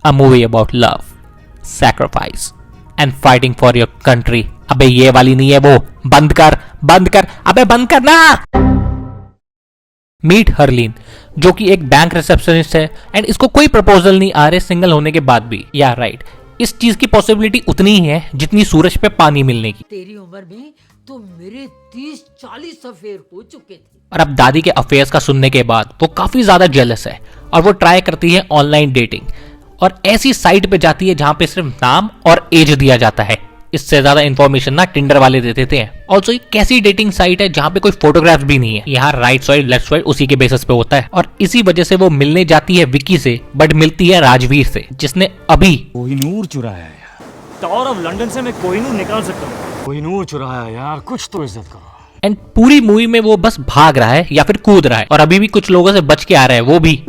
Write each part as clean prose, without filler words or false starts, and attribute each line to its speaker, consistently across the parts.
Speaker 1: A movie about love, sacrifice and fighting for your country. अबे ये वाली नहीं है वो, बंद कर, अबे बंद कर ना। मीट हरलीन, जो कि एक बैंक रिसेप्शनिस्ट है एंड इसको कोई प्रपोजल नहीं आ रहे सिंगल होने के बाद भी। या राइट, इस चीज की पॉसिबिलिटी उतनी ही है जितनी सूरज पे पानी मिलने की।
Speaker 2: तेरी उम्र में तो मेरे 30-40 अफेयर हो चुके थे।
Speaker 1: और अब दादी के अफेयर्स का सुनने के बाद वो काफी ज्यादा जेलस है और वो ट्राई करती है ऑनलाइन डेटिंग और ऐसी साइट पे जाती है जहां पे सिर्फ नाम और एज दिया जाता है। इससे ज्यादा इन्फॉर्मेशन ना टिंडर वाले दे देते हैं। ऑल्सो एक कैसी डेटिंग साइट है जहां पे कोई फोटोग्राफ भी नहीं है। यहाँ राइट स्वाइप लेफ्ट स्वाइप उसी के बेसिस पे होता है और इसी वजह से वो मिलने जाती है विकी से, बट मिलती है राजवीर से, जिसने अभी
Speaker 3: कोहिनूर चुराया है। टावर ऑफ लंदन से मैं कोहिनूर निकाल सकता हूँ। कोहिनूर चुराया यार, कुछ तो इज्जत करो।
Speaker 1: एंड पूरी मूवी में वो बस भाग रहा है या फिर कूद रहा है और अभी भी कुछ लोगों से बच के आ रहा है, वो भी।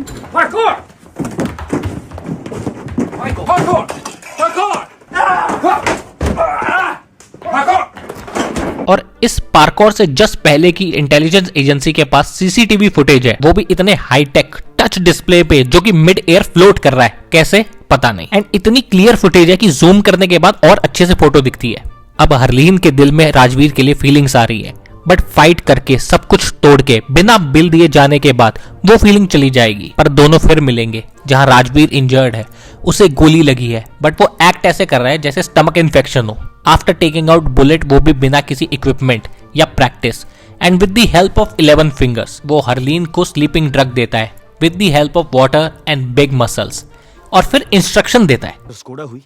Speaker 1: और इस पार्कोर से जस्ट पहले की इंटेलिजेंस एजेंसी के पास सीसीटीवी फुटेज है, वो भी इतने हाईटेक टच डिस्प्ले पे, जो कि मिड एयर फ्लोट कर रहा है। कैसे पता नहीं। एंड इतनी क्लियर फुटेज है कि जूम करने के बाद और अच्छे से फोटो दिखती है। अब हरलीन के दिल में राजवीर के लिए फीलिंग्स आ रही है, बट फाइट करके सब कुछ तोड़ के बिना बिल दिए जाने के बाद वो फीलिंग चली जाएगी। पर दोनों फिर मिलेंगे जहां राजवीर इंजर्ड है, उसे गोली लगी है, बट वो एक्ट ऐसे कर रहा है जैसे स्टमक इन्फेक्शन हो। आफ्टर टेकिंग आउट बुलेट, वो भी बिना किसी इक्विपमेंट या practice, and with the help of 11 fingers, वो हरलीन को स्लीपिंग ड्रग देता है with the help of water and big muscles, और फिर इंस्ट्रक्शन देता है।
Speaker 3: अगर स्कोडा हुई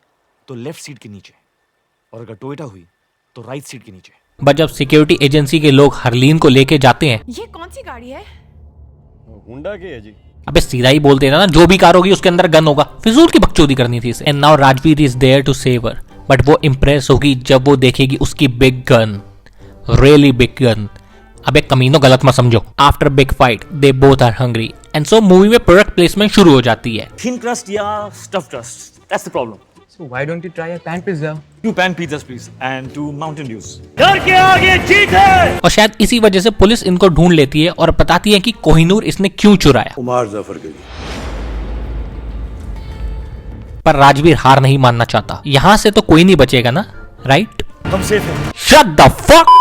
Speaker 3: तो लेफ्ट सीट के नीचे, और अगर टोयोटा हुई तो राइट सीट के नीचे।
Speaker 1: बट जब सिक्योरिटी एजेंसी के लोग हरलीन को लेके जाते हैं,
Speaker 4: ये कौन सी गाड़ी है?
Speaker 3: हुंडा की है जी।
Speaker 1: अबे सीधा ही बोलते ना, जो भी कार होगी उसके अंदर गन होगा। फिजूल की बकचोदी करनी थी इसे। And now Rajveer is there to save her, but वो इंप्रेस होगी जब वो देखेगी उसकी big gun, really big gun. अबे कमीनो, गलत मत समझो। After big fight they both are hungry, and so movie में प्रोडक्ट प्लेसमेंट शुरू हो जाती है।
Speaker 3: थिन क्रस्ट या stuff crust, that's the problem.
Speaker 5: So why don't you try a pan pizza?
Speaker 3: 2 pan pizzas please and 2 mountain dews। डर के आगे जीत है।
Speaker 1: और शायद इसी वजह से पुलिस इनको ढूंढ लेती है और बताती है कि कोहिनूर इसने क्यों चुराया।
Speaker 6: उमर जफर के लिए।
Speaker 1: पर राजवीर हार नहीं मानना चाहता। यहाँ से तो कोई नहीं बचेगा ना, राइट?
Speaker 3: हम सेफ हैं।
Speaker 1: Shut the fuck!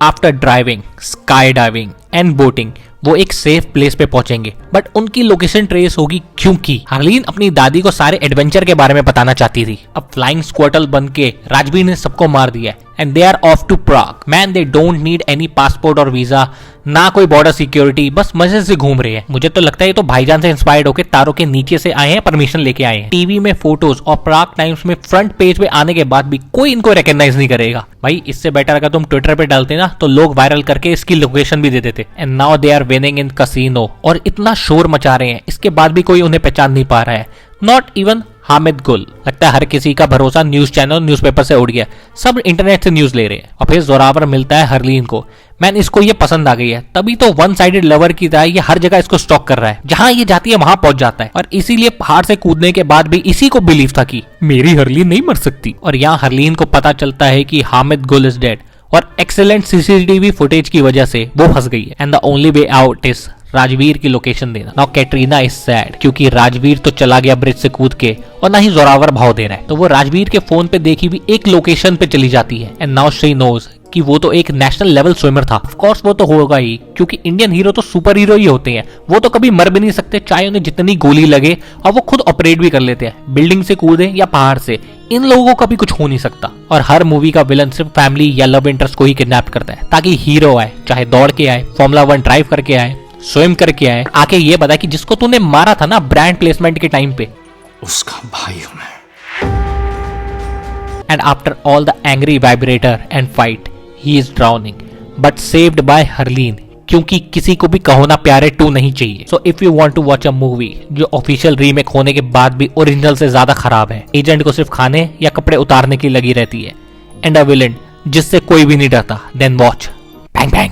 Speaker 1: After driving, sky diving and boating वो एक सेफ प्लेस पे पहुंचेंगे, बट उनकी लोकेशन ट्रेस होगी क्योंकि हरलीन अपनी दादी को सारे एडवेंचर के बारे में बताना चाहती थी। अब फ्लाइंग स्क्वार्टल बन के राजवीर ने सबको मार दिया and they are off to Prague. Man, they don't need any passport और वीजा, ना कोई बॉर्डर सिक्योरिटी, बस मजे से घूम रहे हैं। मुझे तो लगता है ये तो भाईजान से इंस्पायर्ड होकर तारों के नीचे से आए हैं, परमिशन लेके आए हैं। टीवी में फोटोज और प्राग टाइम्स में फ्रंट पेज पे आने के बाद भी कोई इनको रिकॉग्नाइज नहीं करेगा। भाई इससे बेटर अगर तुम ट्विटर पे डालते ना तो लोग वायरल करके इसकी लोकेशन भी दे देते। And now they are winning in casino, और इतना शोर मचा रहे हैं, इसके बाद भी कोई उन्हें पहचान नहीं पा रहा है। नॉट इवन हामिद गुल। लगता है हर किसी का भरोसा न्यूज चैनल न्यूज़पेपर से उड़ गया, सब इंटरनेट से न्यूज ले रहे हैं। और फिर जोरावर मिलता है हरलीन को। मैन, इसको ये पसंद आ गई है, तभी तो वन साइडेड लवर की तरह ये हर जगह इसको स्टॉक कर रहा है। जहां ये जाती है वहां पहुंच जाता है, और इसीलिए पहाड़ से कूदने के बाद भी इसी को बिलीव था कि मेरी हरलीन नहीं मर सकती। और यहाँ हरलीन को पता चलता है कि हामिद गुल इज डेड, और एक्सेलेंट सीसीटीवी फुटेज की वजह से वो फंस गई है। And the only way out is Rajveer की लोकेशन देना। नाउ कैटरीना इज सैड क्योंकि राजवीर तो चला गया ब्रिज से कूद के, और ना ही जोरावर भाव दे रहा है। तो वो राजवीर के फोन पे देखी हुई एक लोकेशन पे चली जाती है। एंड नाउ शी नोज कि वो तो एक नेशनल लेवल स्विमर था। ऑफ कोर्स वो तो होगा ही, क्योंकि इंडियन हीरो तो सुपर हीरो ही होते हैं। वो तो कभी मर भी नहीं सकते, चाहे उन्हें जितनी गोली लगे, और वो खुद ऑपरेट भी कर लेते हैं, बिल्डिंग से कूदे या पहाड़ से। इन लोगों का भी कुछ हो नहीं सकता। और हर मूवी का विलन सिर्फ फैमिली या लव इंटरेस्ट को ही किडनैप करता है, ताकि हीरो आए, चाहे दौड़ के आए, फॉर्मूला 1 ड्राइव करके आए, स्विम करके आए, आके ये बता कि जिसको तूने मारा था ना ब्रांड प्लेसमेंट के टाइम पे,
Speaker 3: उसका भाई हूं मैं।
Speaker 1: And after all the angry vibrator and fight he is drowning, but saved by Harleen, क्योंकि किसी को भी कहो ना प्यारे 2 नहीं चाहिए। So if you want to watch a movie जो ऑफिशियल रीमेक होने के बाद भी ओरिजिनल से ज्यादा खराब है, एजेंट को सिर्फ खाने या कपड़े उतारने की लगी रहती है, एंड अ विलेन जिससे कोई भी नहीं डरता, देन वॉच बैंग बैंग।